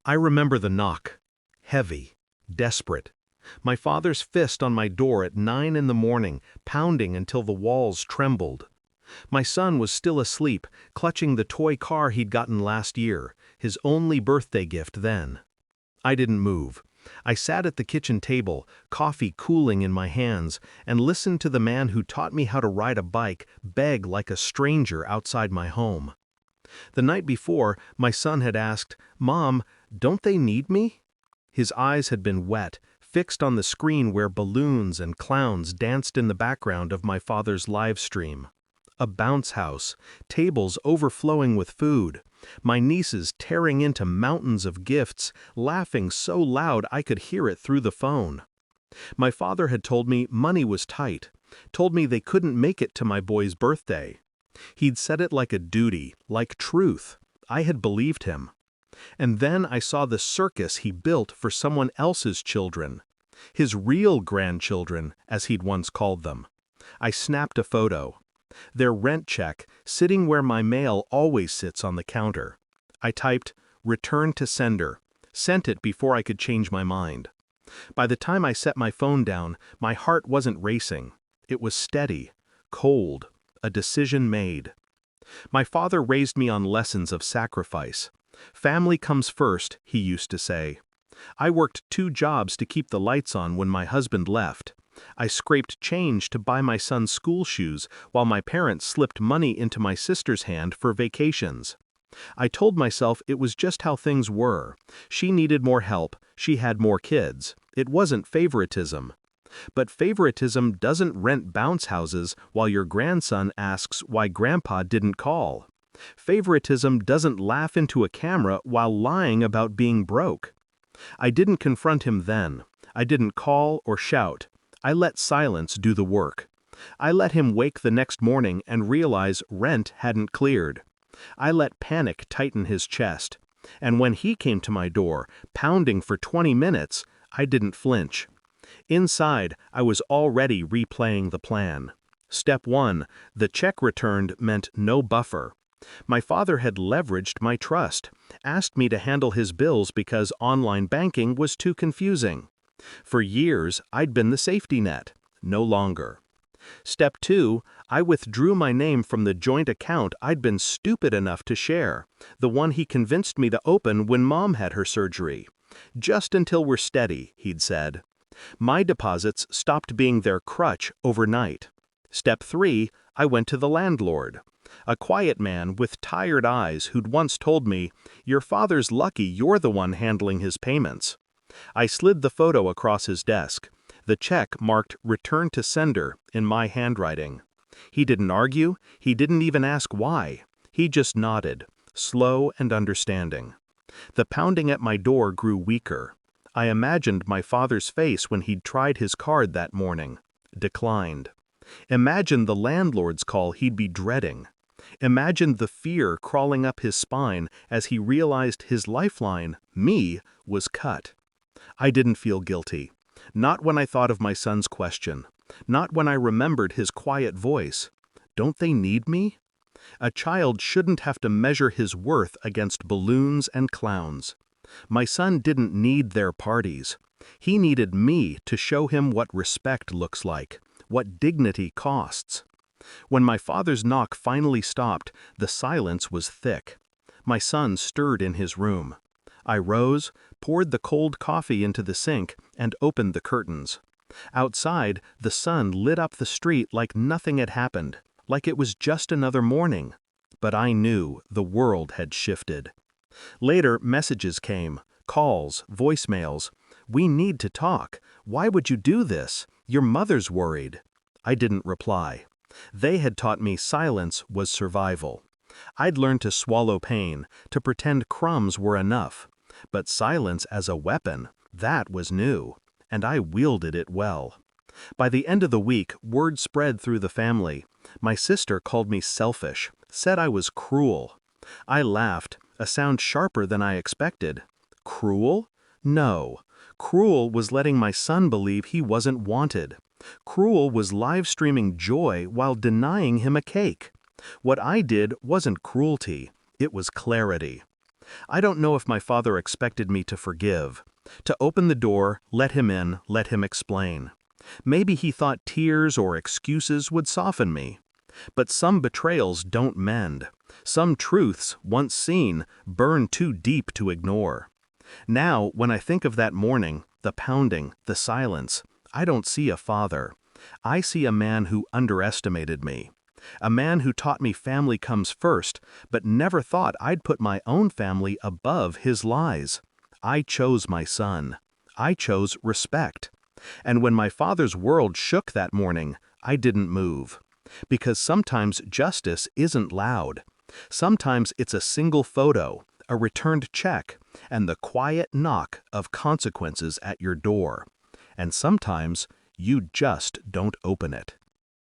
I remember the knock. Heavy, desperate. My father's fist on my door at 9 in the morning, pounding until the walls trembled. My son was still asleep, clutching the toy car he'd gotten last year, his only birthday gift then. I didn't move. I sat at the kitchen table, coffee cooling in my hands, and listened to the man who taught me how to ride a bike beg like a stranger outside my home. The night before, my son had asked, "Mom, don't they need me?" His eyes had been wet, fixed on the screen where balloons and clowns danced in the background of my father's live stream. A bounce house, tables overflowing with food, my nieces tearing into mountains of gifts, laughing so loud I could hear it through the phone. My father had told me money was tight, told me they couldn't make it to my boy's birthday. He'd said it like a duty, like truth. I had believed him. And then I saw the circus he built for someone else's children. His real grandchildren, as he'd once called them. I snapped a photo. Their rent check, sitting where my mail always sits on the counter. I typed, "Return to sender," sent it before I could change my mind. By the time I set my phone down, my heart wasn't racing. It was steady, cold, a decision made. My father raised me on lessons of sacrifice. Family comes first, he used to say. I worked 2 jobs to keep the lights on when my husband left. I scraped change to buy my son's school shoes while my parents slipped money into my sister's hand for vacations. I told myself it was just how things were. She needed more help, she had more kids. It wasn't favoritism. But favoritism doesn't rent bounce houses while your grandson asks why grandpa didn't call. Favoritism doesn't laugh into a camera while lying about being broke. I didn't confront him then. I didn't call or shout. I let silence do the work. I let him wake the next morning and realize rent hadn't cleared. I let panic tighten his chest. And when he came to my door, pounding for 20 minutes, I didn't flinch. Inside, I was already replaying the plan. Step 1, the check returned meant no buffer. My father had leveraged my trust, asked me to handle his bills because online banking was too confusing. For years, I'd been the safety net. No longer. Step 2, I withdrew my name from the joint account I'd been stupid enough to share, the one he convinced me to open when Mom had her surgery. Just until we're steady, he'd said. My deposits stopped being their crutch overnight. Step 3, I went to the landlord. A quiet man with tired eyes who'd once told me, "Your father's lucky you're the one handling his payments." I slid the photo across his desk. The check marked "Return to sender" in my handwriting. He didn't argue, he didn't even ask why. He just nodded, slow and understanding. The pounding at my door grew weaker. I imagined my father's face when he'd tried his card that morning. Declined. Imagined the landlord's call he'd be dreading. Imagined the fear crawling up his spine as he realized his lifeline, me, was cut. I didn't feel guilty. Not when I thought of my son's question. Not when I remembered his quiet voice. Don't they need me? A child shouldn't have to measure his worth against balloons and clowns. My son didn't need their parties. He needed me to show him what respect looks like, what dignity costs. When my father's knock finally stopped, the silence was thick. My son stirred in his room. I rose, poured the cold coffee into the sink, and opened the curtains. Outside, the sun lit up the street like nothing had happened, like it was just another morning. But I knew the world had shifted. Later, messages came, calls, voicemails. "We need to talk. Why would you do this? Your mother's worried." I didn't reply. They had taught me silence was survival. I'd learned to swallow pain, to pretend crumbs were enough. But silence as a weapon, that was new, and I wielded it well. By the end of the week, word spread through the family. My sister called me selfish, said I was cruel. I laughed, a sound sharper than I expected. Cruel? No. Cruel was letting my son believe he wasn't wanted. Cruel was live streaming joy while denying him a cake. What I did wasn't cruelty, it was clarity. I don't know if my father expected me to forgive. To open the door, let him in, let him explain. Maybe he thought tears or excuses would soften me. But some betrayals don't mend. Some truths, once seen, burn too deep to ignore. Now, when I think of that morning, the pounding, the silence, I don't see a father. I see a man who underestimated me. A man who taught me family comes first, but never thought I'd put my own family above his lies. I chose my son. I chose respect. And when my father's world shook that morning, I didn't move. Because sometimes justice isn't loud. Sometimes it's a single photo, a returned check, and the quiet knock of consequences at your door. And sometimes you just don't open it.